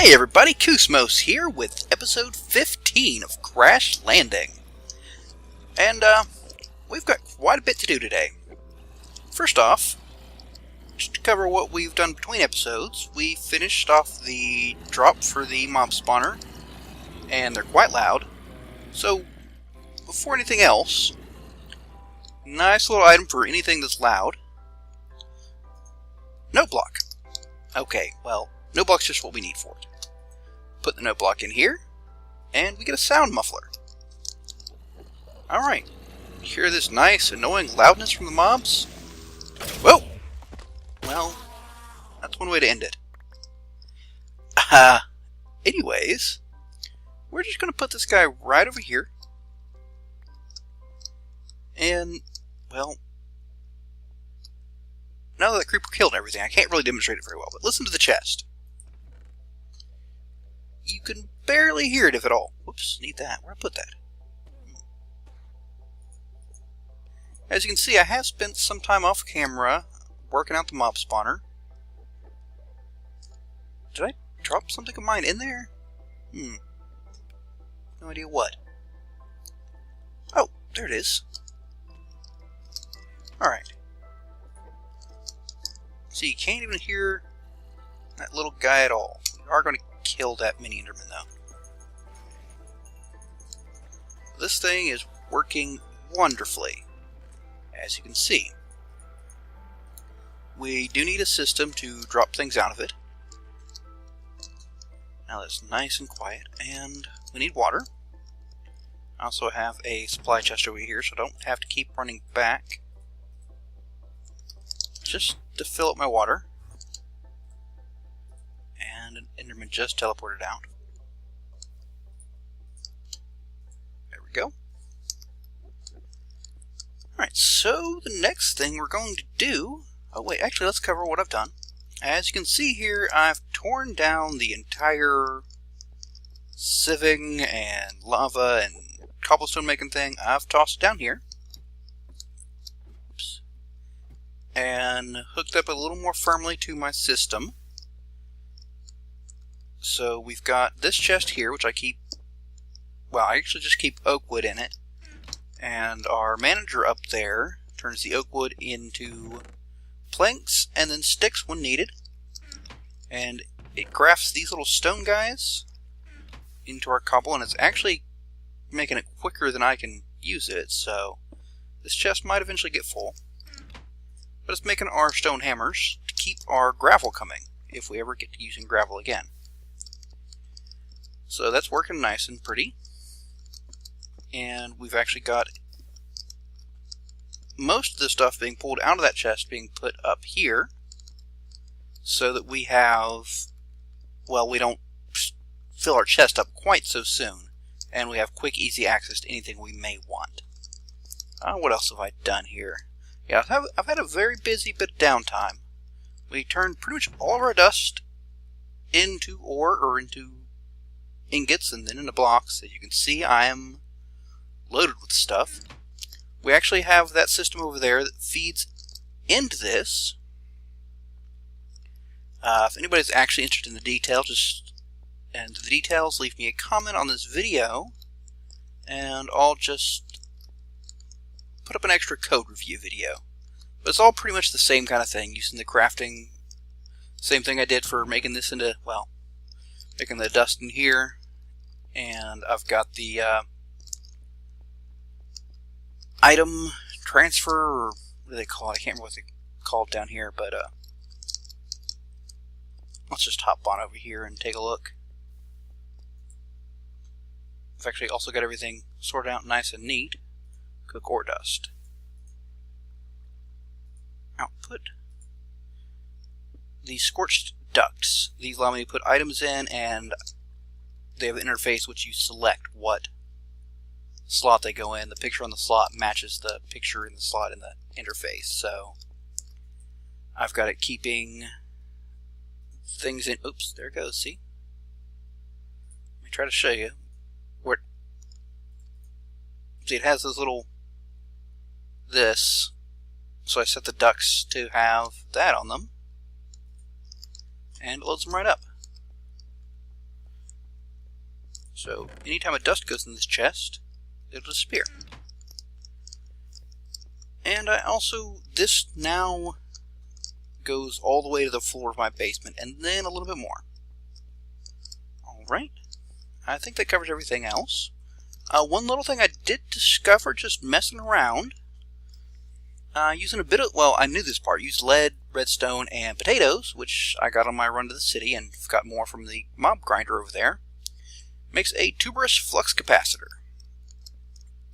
Hey everybody, Koosemose here with episode 15 of Crash Landing. And, we've got quite a bit to do today. First off, just to cover what we've done between episodes, we finished off the drop for the mob spawner, and they're quite loud. So, before anything else, nice little item for anything that's loud. Note block. Okay, well, note block's just what we need for it. Put the note block in here, and we get a sound muffler. Alright, hear this nice, annoying loudness from the mobs? Whoa! Well, that's one way to end it. Anyways, we're just going to put this guy right over here. And, well, now that the creeper killed everything, I can't really demonstrate it very well, but listen to the chest. You can barely hear it, if at all. Whoops, need that. Where'd I put that? As you can see, I have spent some time off camera working out the mob spawner. Did I drop something of mine in there? No idea what. Oh, there it is. Alright. So you can't even hear that little guy at all. We are going to kill that mini Enderman, though. This thing is working wonderfully, as you can see. We do need a system to drop things out of it. Now that's nice and quiet, and we need water. I also have a supply chest over here, so I don't have to keep running back just to fill up my water. And an Enderman just teleported out. There we go. Alright, so the next thing we're going to do... Oh wait, actually let's cover what I've done. As you can see here, I've torn down the entire sieving and lava and cobblestone making thing. I've tossed it down here. Oops. And hooked up a little more firmly to my system. So we've got this chest here, which I keep... Well, I actually just keep oak wood in it. And our manager up there turns the oak wood into planks and then sticks when needed. And it crafts these little stone guys into our cobble, and it's actually making it quicker than I can use it, so this chest might eventually get full. But it's making our stone hammers to keep our gravel coming, if we ever get to using gravel again. So that's working nice and pretty. And we've actually got most of the stuff being pulled out of that chest being put up here, so that we have, well, we don't fill our chest up quite so soon, and we have quick, easy access to anything we may want. What else have I done here? Yeah, I've had a very busy bit of downtime. We turned pretty much all of our dust into ore, or into ingots, and then into blocks. As you can see, I am loaded with stuff. We actually have that system over there that feeds into this. If anybody's actually interested in the details, leave me a comment on this video, and I'll just put up an extra code review video. But it's all pretty much the same kind of thing, using the crafting. Same thing I did for making this into, well, making the dust in here. And I've got the item transfer, or what do they call it? I can't remember what they call it down here, but let's just hop on over here and take a look. I've actually also got everything sorted out nice and neat. Cook ore dust. Output. These scorched ducts. These allow me to put items in, and they have an interface which you select what slot they go in. The picture on the slot matches the picture in the slot in the interface. So I've got it keeping things in. Oops, there it goes. See? Let me try to show you. Where? See, it has this little this. So I set the ducts to have that on them, and it loads them right up. So anytime a dust goes in this chest, it'll disappear. And this now goes all the way to the floor of my basement, and then a little bit more. Alright, I think that covers everything else. One little thing I did discover just messing around, using a bit of, well, I knew this part, used lead, redstone, and potatoes, which I got on my run to the city, and got more from the mob grinder over there, makes a tuberous flux capacitor.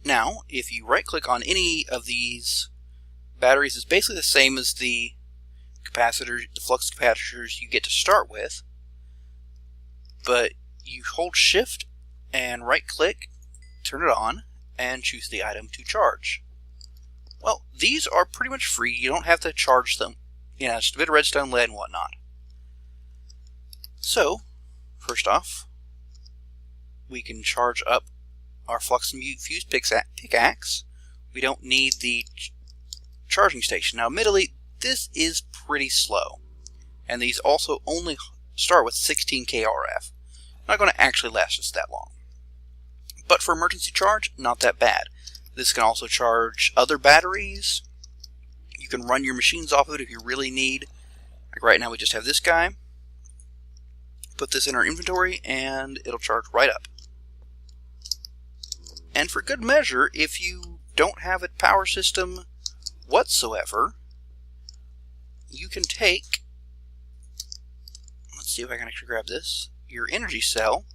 Now, if you right-click on any of these batteries, it's basically the same as the capacitors, the flux capacitors you get to start with, but you hold Shift and right-click, turn it on, and choose the item to charge. Well, these are pretty much free. You don't have to charge them. You know, just a bit of redstone, lead, and whatnot. So, first off, we can charge up our flux fused pickaxe. We don't need the charging station. Now, admittedly, this is pretty slow, and these also only start with 16k RF. Not going to actually last us that long. But for emergency charge, not that bad. This can also charge other batteries. You can run your machines off of it if you really need. Like right now we just have this guy. Put this in our inventory and it'll charge right up. And for good measure, if you don't have a power system whatsoever, you can take, let's see if I can actually grab this, your energy cell,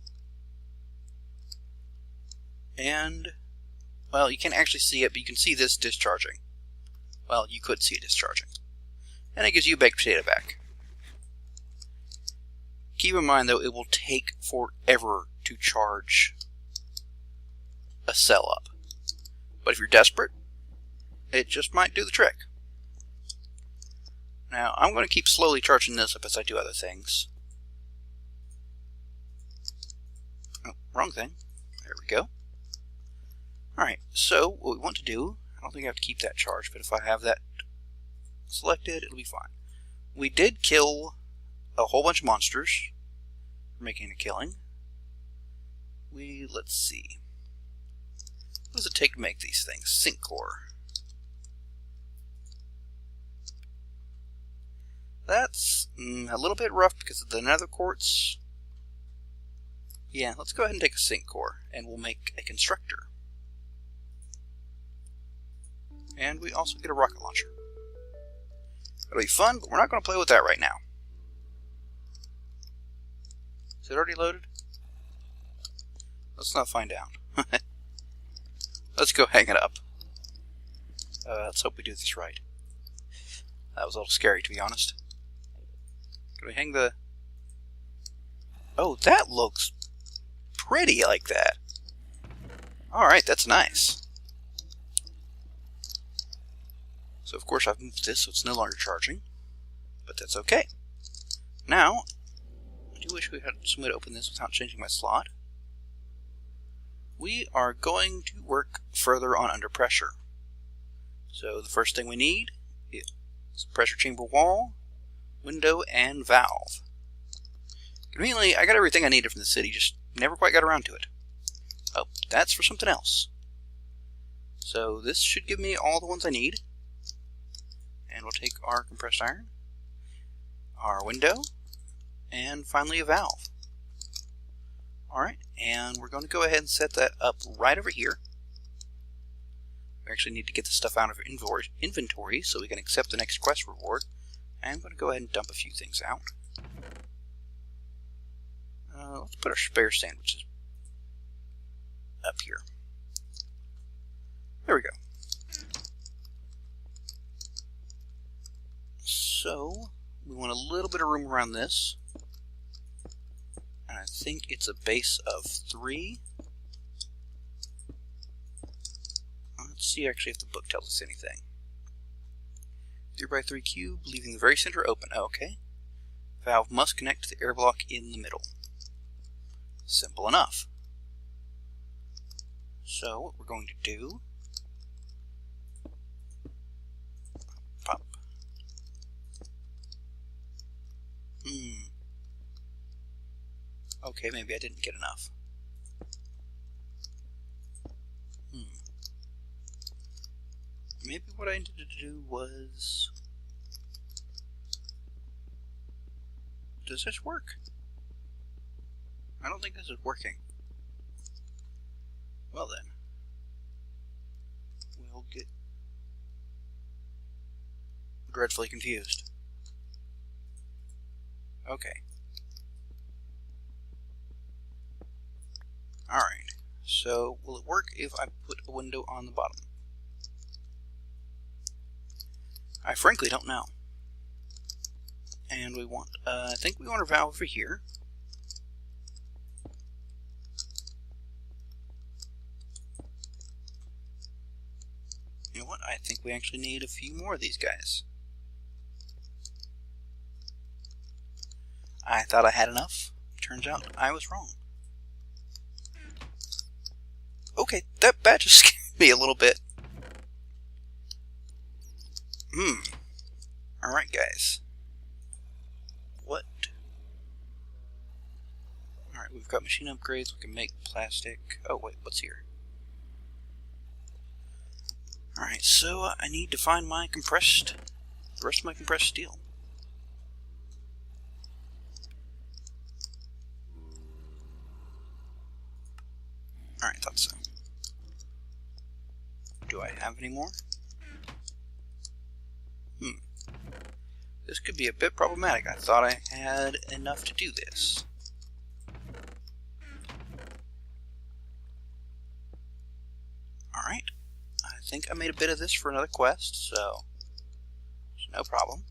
and, well, you can't actually see it, but you can see this discharging. Well, you could see it discharging. And it gives you a baked potato back. Keep in mind, though, it will take forever to charge a cell up. But if you're desperate, it just might do the trick. Now, I'm going to keep slowly charging this up as I do other things. Oh, wrong thing. There we go. Alright, so what we want to do, I don't think I have to keep that charged, but if I have that selected, it'll be fine. We did kill a whole bunch of monsters for making a killing. Let's see. What does it take to make these things? Zinc core. That's a little bit rough because of the nether quartz. Yeah, let's go ahead and take a zinc core, and we'll make a constructor. And we also get a rocket launcher. It'll be fun, but we're not going to play with that right now. Is it already loaded? Let's not find out. Let's go hang it up. Let's hope we do this right. That was a little scary, to be honest. Can we hang the... Oh, that looks pretty like that. Alright, that's nice. So, of course, I've moved this so it's no longer charging. But that's okay. Now, I do wish we had some way to open this without changing my slot. We are going to work further on under pressure. So, the first thing we need is pressure chamber wall, window, and valve. Conveniently, I got everything I needed from the city, just never quite got around to it. Oh, that's for something else. So this should give me all the ones I need. And we'll take our compressed iron, our window, and finally a valve. Alright, and we're going to go ahead and set that up right over here. We actually need to get the stuff out of our inventory so we can accept the next quest reward. I'm going to go ahead and dump a few things out. Let's put our spare sandwiches up here. There we go. So, we want a little bit of room around this. And I think it's a base of 3. Let's see actually if the book tells us anything. 3x3 cube, leaving the very center open. Okay. Valve must connect to the air block in the middle. Simple enough. So, what we're going to do... Pop. Okay, maybe I didn't get enough. maybe what I needed to do was... Does this work? I don't think this is working. Well then, we'll get dreadfully confused. Okay. Alright, so will it work if I put a window on the bottom? I frankly don't know. And we want, I think we want our valve over here. You know what, I think we actually need a few more of these guys. I thought I had enough. Turns out I was wrong. Okay, that just scared me a little bit. Alright, guys. What? Alright, we've got machine upgrades. We can make plastic. Oh, wait, what's here? Alright, so I need to find the rest of my compressed steel. Alright, thought so. Do I have any more? This could be a bit problematic. I thought I had enough to do this. Alright. I think I made a bit of this for another quest, so it's no problem.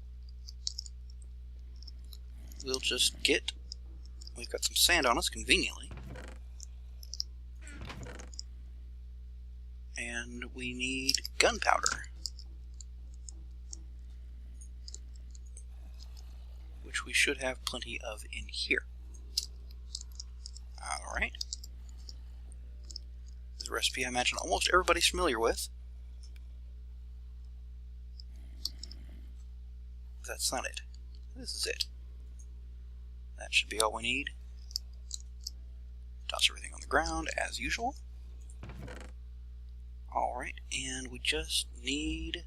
We'll just get... We've got some sand on us, conveniently. And we need gunpowder, which we should have plenty of in here. Alright. This is a recipe I imagine almost everybody's familiar with. That's not it. This is it. That should be all we need. Toss everything on the ground, as usual. Alright, and we just need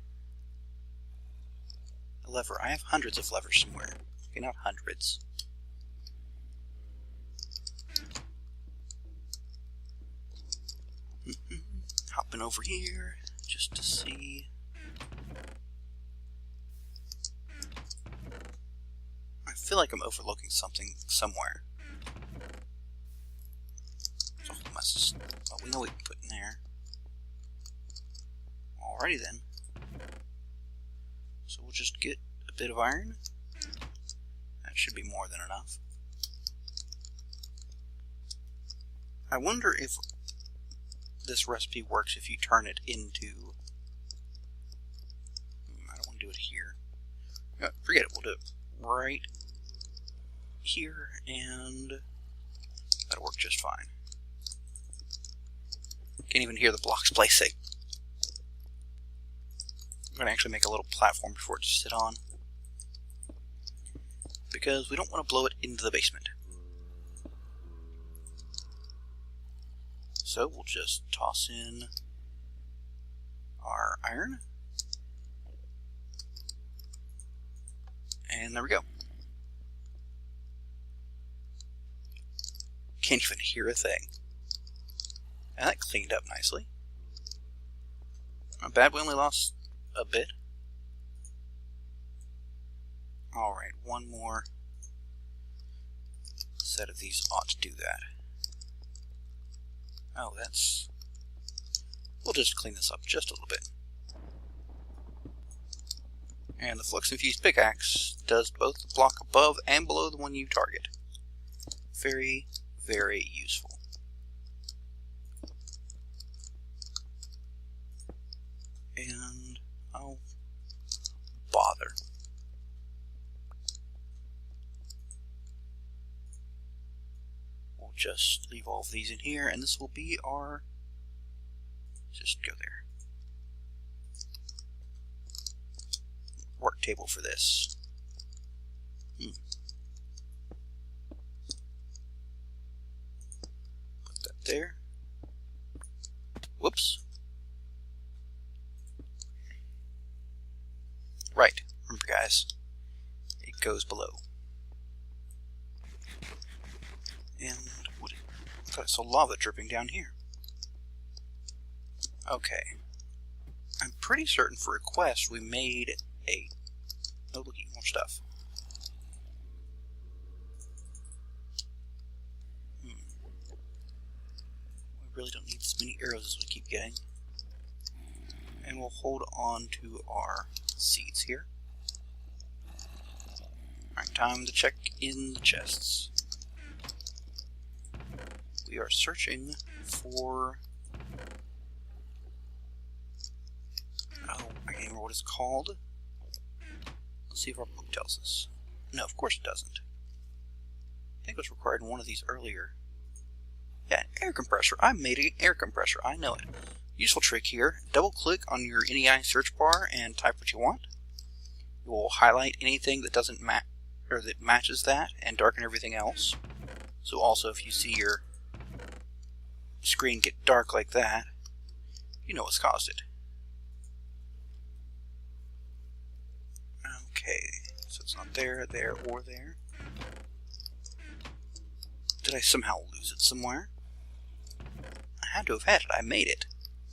a lever. I have hundreds of levers somewhere. Okay, not hundreds. Hopping over here just to see. I feel like I'm overlooking something somewhere. So well, we know we can put in there. Alrighty then. So we'll just get a bit of iron. That should be more than enough. I wonder if this recipe works if you turn it into... I don't want to do it here. Forget it, we'll do it right here, and that'll work just fine. Can't even hear the blocks placing. I'm going to actually make a little platform for it to sit on, because we don't want to blow it into the basement. So we'll just toss in our iron, and there we go. Can't even hear a thing. And that cleaned up nicely. Not bad, we only lost a bit. Alright, one more set of these ought to do that. Oh, that's... We'll just clean this up just a little bit. And the flux infused pickaxe does both the block above and below the one you target. Very, very useful. And oh, bother. We'll just leave all of these in here, and this will be our... Just go there. Work table for this. Put that there. Whoops. otherwise it goes below. And what? I thought I saw lava dripping down here. Okay. I'm pretty certain for a quest we made a... Oh, looky, more stuff. We really don't need as many arrows as we keep getting. And we'll hold on to our seeds here. Alright, time to check in the chests. We are searching for... Oh, I can't remember what it's called. Let's see if our book tells us. No, of course it doesn't. I think it was required in one of these earlier. Yeah, an air compressor. I made an air compressor. I know it. Useful trick here. Double click on your NEI search bar and type what you want. It will highlight anything that doesn't match or that matches that and darken everything else. So also if you see your screen get dark like that, you know what's caused it. Okay, so it's not there, there, or there. Did I somehow lose it somewhere? I had to have had it. I made it,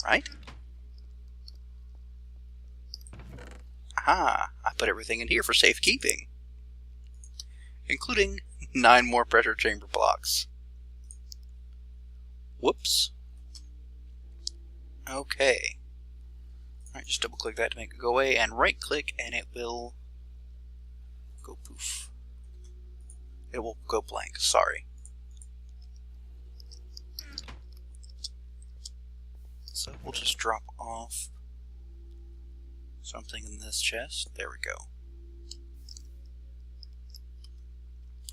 right? Aha! I put everything in here for safekeeping, including 9 more pressure chamber blocks. Whoops. Okay. Alright, just double click that to make it go away, and right click and it will go poof. It will go blank, sorry. So we'll just drop off something in this chest. There we go.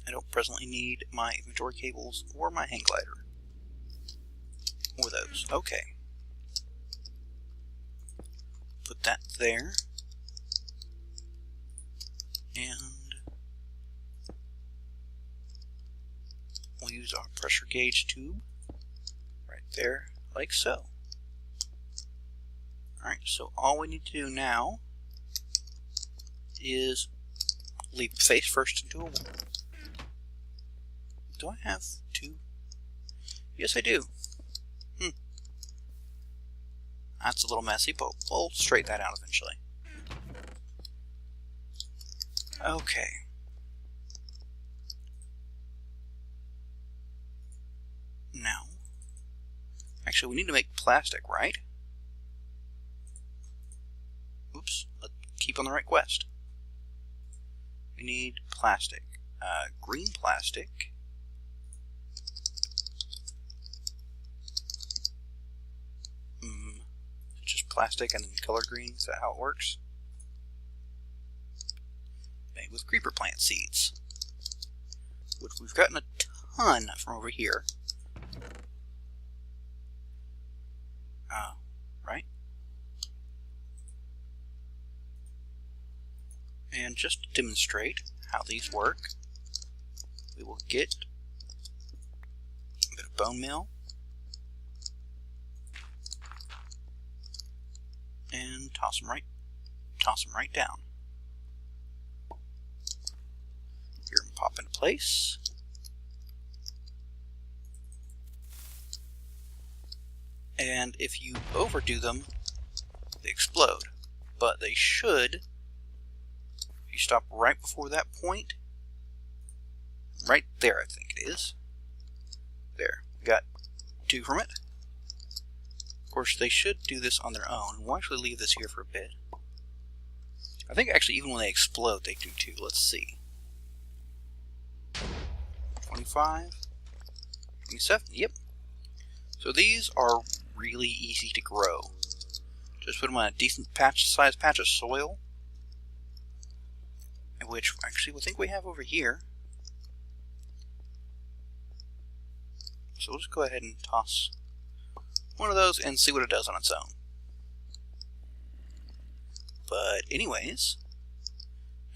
I don't presently need my inventory cables or my hang glider. Or those. Okay. Put that there. And we'll use our pressure gauge tube right there, like so. Alright, so all we need to do now is leap face first into a wall. Do I have 2? Yes, I do. That's a little messy, but we'll straighten that out eventually. Okay. Now, actually we need to make plastic, right? Oops, let's keep on the right quest. We need plastic. Green plastic. Just plastic and then color green, is that how it works? Made with creeper plant seeds, which we've gotten a ton from over here. Right? And just to demonstrate how these work, we will get a bit of bone meal and toss them right down. Here and pop into place. And if you overdo them, they explode. But they should, if you stop right before that point, right there I think it is. There, we got 2 from it. Of course, they should do this on their own. We'll actually leave this here for a bit. I think actually even when they explode, they do too. Let's see. 25, 27, yep. So these are really easy to grow. Just put them on a decent sized patch of soil, which actually I think we have over here. So we'll just go ahead and toss one of those and see what it does on its own. But anyways,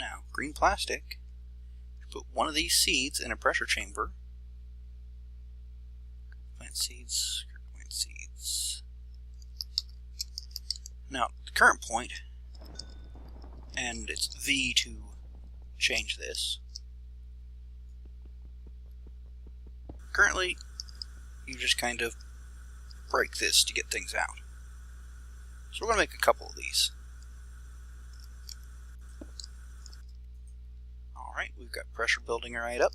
now green plastic, put one of these seeds in a pressure chamber. Plant seeds, plant seeds. Now, the current point and it's V to change this. Currently, you just kind of break this to get things out. So we're going to make a couple of these. Alright, we've got pressure building right up.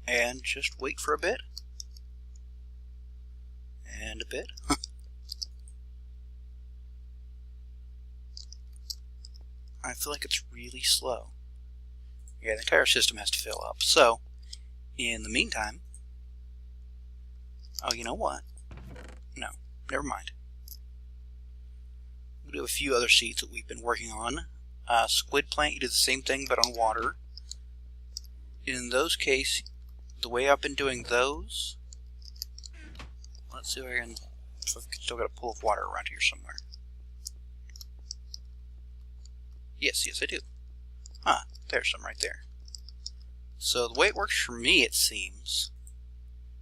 And just wait for a bit. And a bit. I feel like it's really slow. Yeah, the entire system has to fill up. So, in the meantime... Oh, you know what? No, never mind. We do have a few other seeds that we've been working on. Squid plant, you do the same thing, but on water. In those cases, the way I've been doing those... Let's see if I can... I've still got a pool of water around here somewhere. Yes, I do. Ah, there's some right there. So the way it works for me, it seems,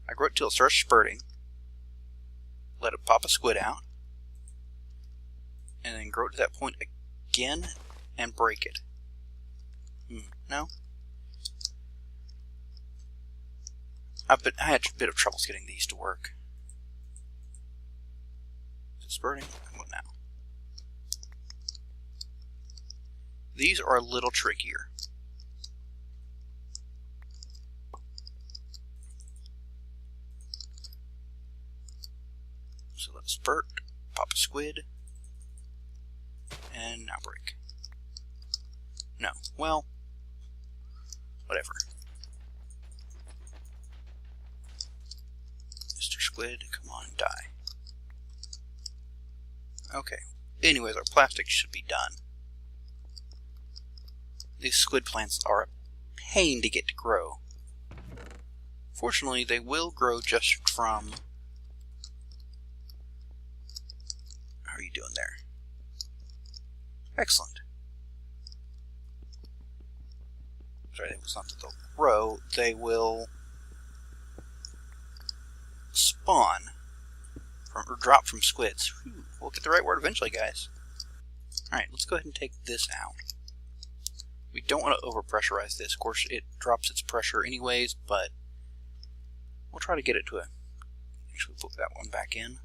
I grow it till it starts spurting, let it pop a squid out, and then grow it to that point again and break it. No? I had a bit of troubles getting these to work. Is it spurting? What now? These are a little trickier. So let's spurt, pop a squid, and now break. No, well, whatever. Mr. Squid, come on, die. Okay, anyways, our plastic should be done. These squid plants are a pain to get to grow. Fortunately, they will grow just from... How are you doing there? Excellent. Sorry, it was not that they'll grow, they will spawn from, or drop from squids. Whew, we'll get the right word eventually, guys. Alright, let's go ahead and take this out. We don't want to overpressurize this. Of course, it drops its pressure anyways, but we'll try to get it to a... Actually, put that one back in.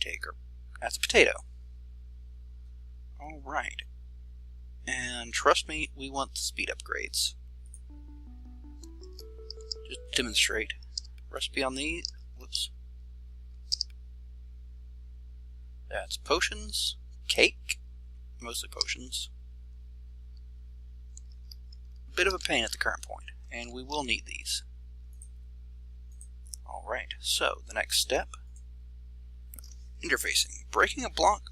Take her. That's a potato. Alright. And trust me, we want the speed upgrades. Just demonstrate. Recipe on these. Whoops. That's potions, cake, mostly potions. Bit of a pain at the current point, and we will need these. Alright, so the next step, interfacing. Breaking a block,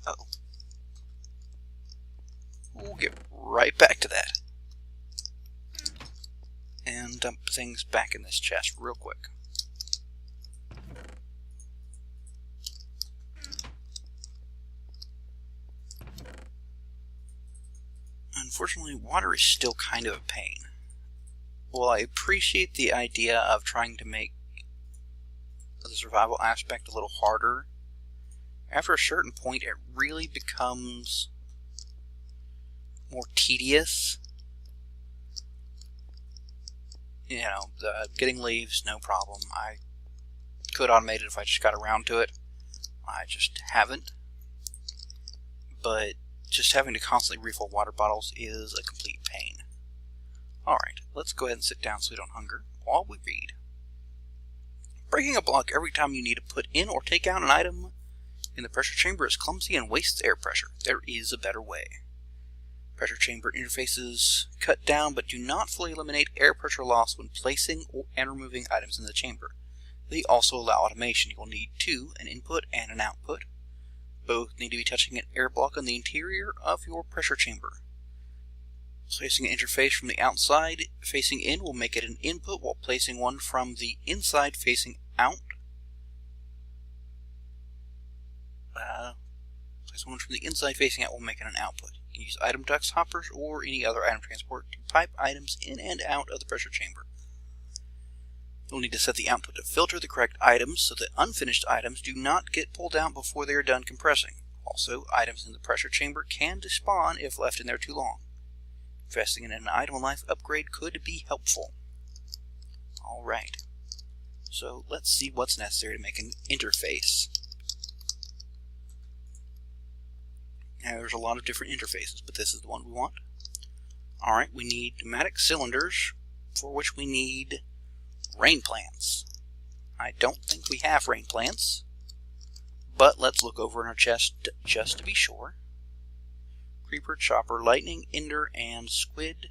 we'll get right back to that. And dump things back in this chest real quick. Unfortunately, water is still kind of a pain. While I appreciate the idea of trying to make the survival aspect a little harder, after a certain point it really becomes more tedious. You know, getting leaves, no problem. I could automate it if I just got around to it. I just haven't. But just having to constantly refill water bottles is a complete pain. Alright, let's go ahead and sit down so we don't hunger while we read. Breaking a block every time you need to put in or take out an item in the pressure chamber is clumsy and wastes air pressure. There is a better way. Pressure chamber interfaces cut down but do not fully eliminate air pressure loss when placing and removing items in the chamber. They also allow automation. You will need an input and an output. Both need to be touching an air block on the interior of your pressure chamber. Placing an interface from the outside facing in will make it an input, while placing one from the inside facing out. Placing one from the inside facing out will make it an output. You can use item ducts, hoppers, or any other item transport to pipe items in and out of the pressure chamber. You'll need to set the output to filter the correct items so that unfinished items do not get pulled out before they are done compressing. Also, items in the pressure chamber can despawn if left in there too long. Investing in an item life upgrade could be helpful. Alright, so let's see what's necessary to make an interface. Now, there's a lot of different interfaces, but this is the one we want. Alright, we need pneumatic cylinders, for which we need rain plants. I don't think we have rain plants, but let's look over in our chest just to be sure. Creeper, chopper, lightning, ender, and squid.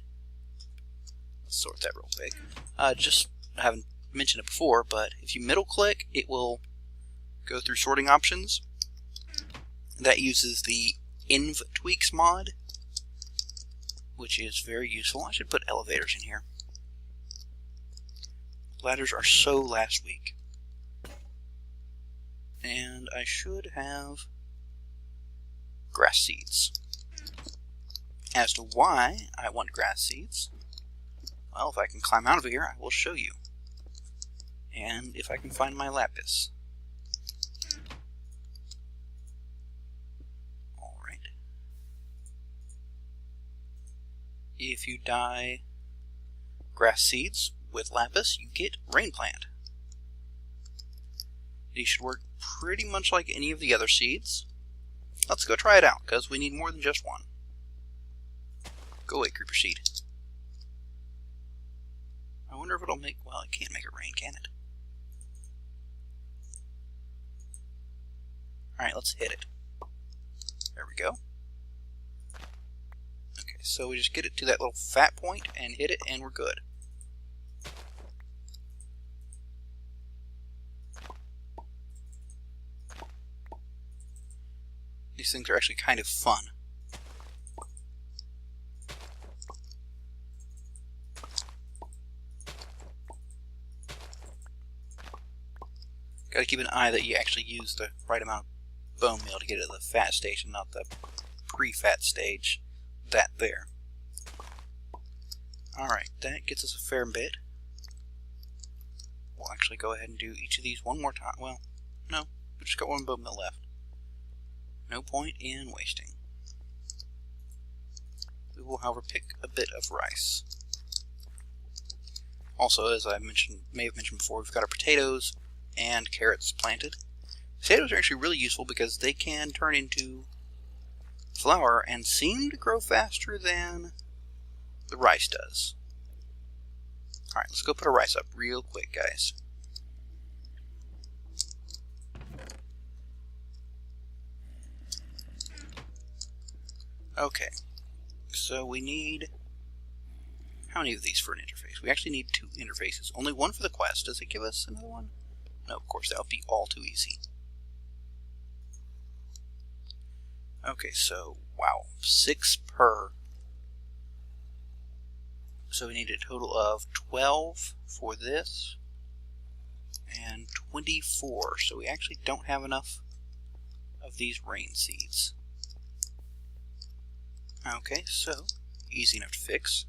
Let's sort that real quick. Just I haven't mentioned it before, but if you middle click, it will go through sorting options. That uses the Inv Tweaks mod, which is very useful. I should put elevators in here. Ladders are so last week. And I should have grass seeds. As to why I want grass seeds, well, if I can climb out of here, I will show you. And if I can find my lapis. Alright. If you dye grass seeds with lapis, you get rain plant. These should work pretty much like any of the other seeds. Let's go try it out, because we need more than just one. Go away, creeper seed. I wonder if it'll make... well, it can't make it rain, can it? Alright, let's hit it. There we go. Okay, so we just get it to that little fat point and hit it, and we're good. These things are actually kind of fun. Gotta keep an eye that you actually use the right amount of bone meal to get to the fat stage and not the pre-fat stage. That there. Alright, that gets us a fair bit. We'll actually go ahead and do each of these one more time. Well, no, we just got one bone meal left. No point in wasting. We will, however, pick a bit of rice. Also, as I may have mentioned before, we've got our potatoes and carrots planted. Potatoes are actually really useful because they can turn into flour and seem to grow faster than the rice does. Alright, let's go put our rice up real quick, guys. Okay, so we need... how many of these for an interface? We actually need 2 interfaces. Only one for the quest. Does it give us another one? No, of course, that would be all too easy. Okay, so, wow, 6 per. So we need a total of 12 for this, and 24. So we actually don't have enough of these rain seeds. Okay, so, easy enough to fix.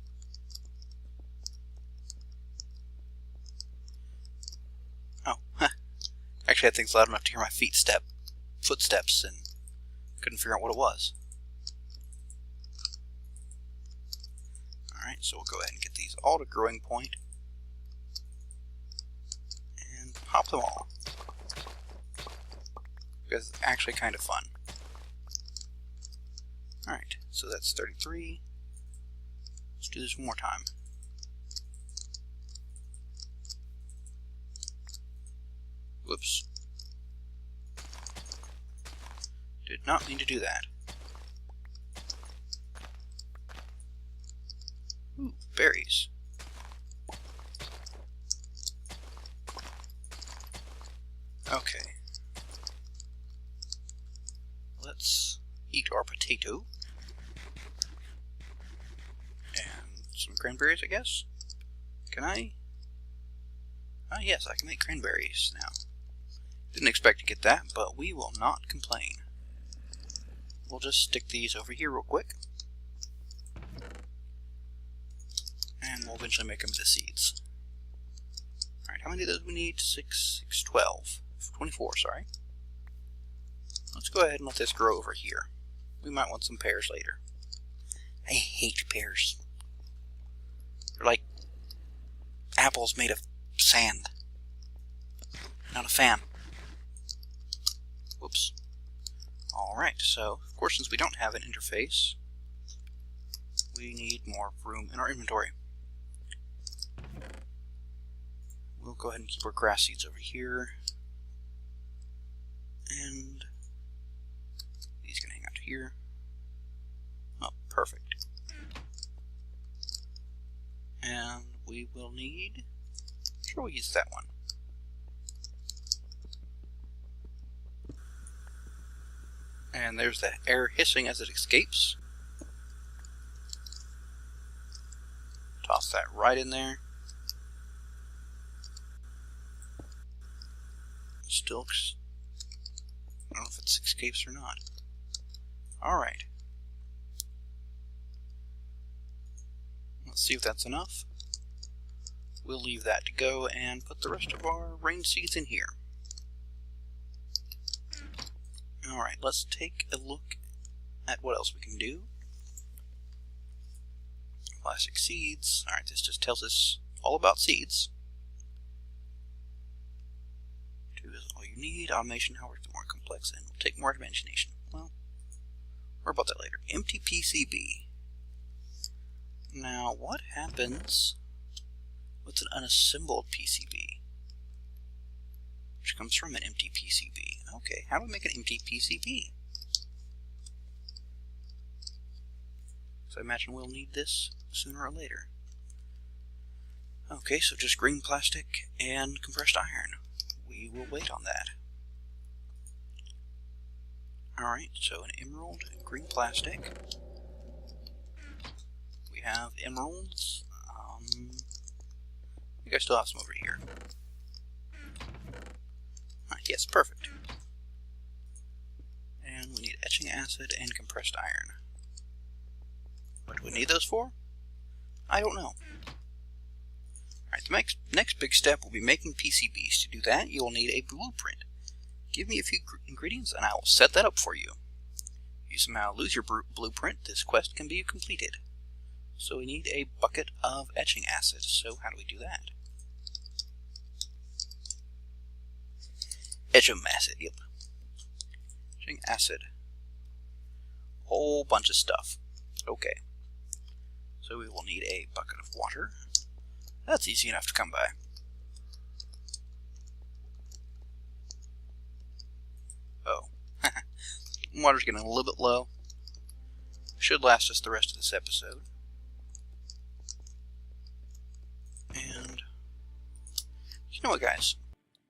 Oh, actually, that thing's loud enough to hear my footsteps, and couldn't figure out what it was. Alright, so we'll go ahead and get these all to growing point. And pop them all. Because it's actually kind of fun. Alright, so that's 33. Let's do this one more time. Whoops. Did not mean to do that. Ooh, berries. Okay. Let's eat our potato. And some cranberries, I guess? Can I? Ah, yes, I can make cranberries now. Didn't expect to get that, but we will not complain. We'll just stick these over here real quick. And we'll eventually make them into seeds. Alright, how many of those we need? 6, 12. 24, sorry. Let's go ahead and let this grow over here. We might want some pears later. I hate pears. They're like apples made of sand. Not a fan. Whoops. Alright, so, of course, since we don't have an interface, we need more room in our inventory. We'll go ahead and keep our grass seeds over here. And these can hang out here. Oh, perfect. And we will need... Sure, we'll use that one. And there's the air hissing as it escapes. Toss that right in there. Still, I don't know if it escapes or not. Alright. Let's see if that's enough. We'll leave that to go and put the rest of our rain seeds in here. Alright, let's take a look at what else we can do. Plastic seeds. Alright, this just tells us all about seeds. 2 is all you need. Automation, however, is more complex and will take more imagination. Well, worry about that later. Empty PCB. Now, what happens with an unassembled PCB? Which comes from an empty PCB. Okay, how do we make an empty PCB? So I imagine we'll need this sooner or later. Okay, so just green plastic and compressed iron. We will wait on that. Alright, so an emerald, green plastic. We have emeralds. I think I still have some over here. Yes, perfect. And we need etching acid and compressed iron. What do we need those for? I don't know. Alright, the next big step will be making PCBs. To do that, you will need a blueprint. Give me a few ingredients and I will set that up for you. If you somehow lose your blueprint, this quest can be completed. So we need a bucket of etching acid. So how do we do that? Etching acid, yep. Etching acid. Whole bunch of stuff. Okay. So we will need a bucket of water. That's easy enough to come by. Oh. Water's getting a little bit low. Should last us the rest of this episode. And you know what, guys?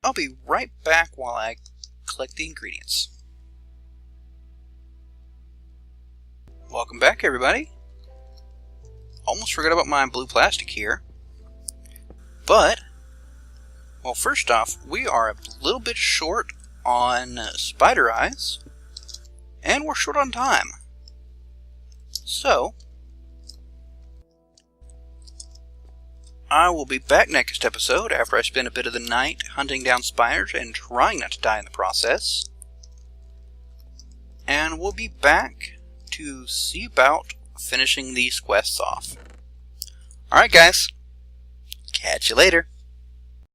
I'll be right back while I collect the ingredients. Welcome back, everybody. Almost forgot about my blue plastic here. But, well, first off, we are a little bit short on spider eyes, and we're short on time. So, I will be back next episode after I spend a bit of the night hunting down spiders and trying not to die in the process. And we'll be back to see about finishing these quests off. Alright, guys. Catch you later.